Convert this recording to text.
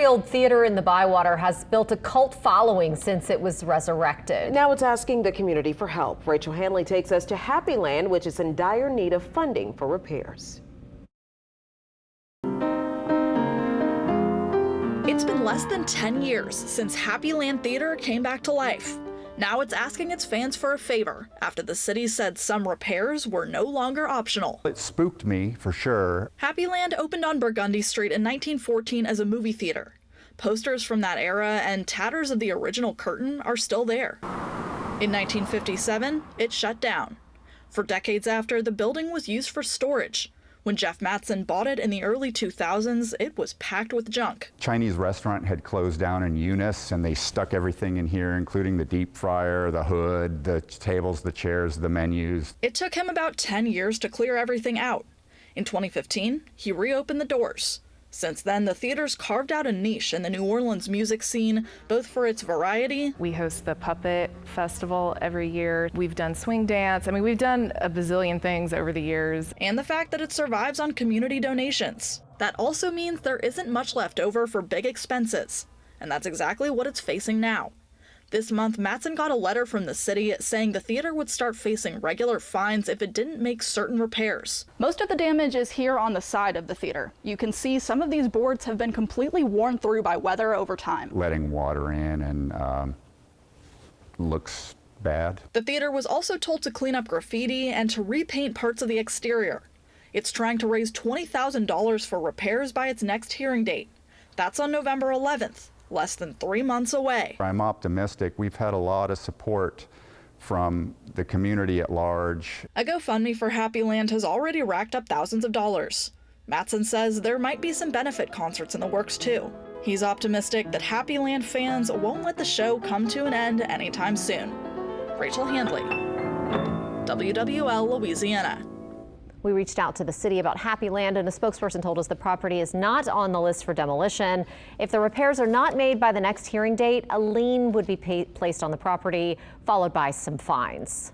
Happyland Theater in the Bywater has built a cult following since it was resurrected. Now it's asking the community for help. Rachel Hanley takes us to Happyland, which is in dire need of funding for repairs. It's been less than 10 years since Happyland Theater came back to life. Now it's asking its fans for a favor after the city said some repairs were no longer optional. It spooked me, for sure. Happyland opened on Burgundy Street in 1914 as a movie theater. Posters from that era and tatters of the original curtain are still there. In 1957, it shut down. For decades after, the building was used for storage. When Jeff Mattson bought it in the early 2000s, it was packed with junk. Chinese restaurant had closed down in Eunice, and they stuck everything in here, including the deep fryer, the hood, the tables, the chairs, the menus. It took him about 10 years to clear everything out. In 2015, he reopened the doors. Since then, the theater's carved out a niche in the New Orleans music scene, both for its variety. We host the Puppet Festival every year. We've done swing dance. I mean, we've done a bazillion things over the years. And the fact that it survives on community donations. That also means there isn't much left over for big expenses. And that's exactly what it's facing now. This month, Mattson got a letter from the city saying the theater would start facing regular fines if it didn't make certain repairs. Most of the damage is here on the side of the theater. You can see some of these boards have been completely worn through by weather over time. Letting water in and looks bad. The theater was also told to clean up graffiti and to repaint parts of the exterior. It's trying to raise $20,000 for repairs by its next hearing date. That's on November 11th. Less than 3 months away. I'm optimistic. We've had a lot of support from the community at large. A GoFundMe for Happyland has already racked up thousands of dollars. Mattson says there might be some benefit concerts in the works too. He's optimistic that Happyland fans won't let the show come to an end anytime soon. Rachel Hanley, WWL Louisiana. We reached out to the city about Happyland, and a spokesperson told us the property is not on the list for demolition. If the repairs are not made by the next hearing date, a lien would be placed on the property, followed by some fines.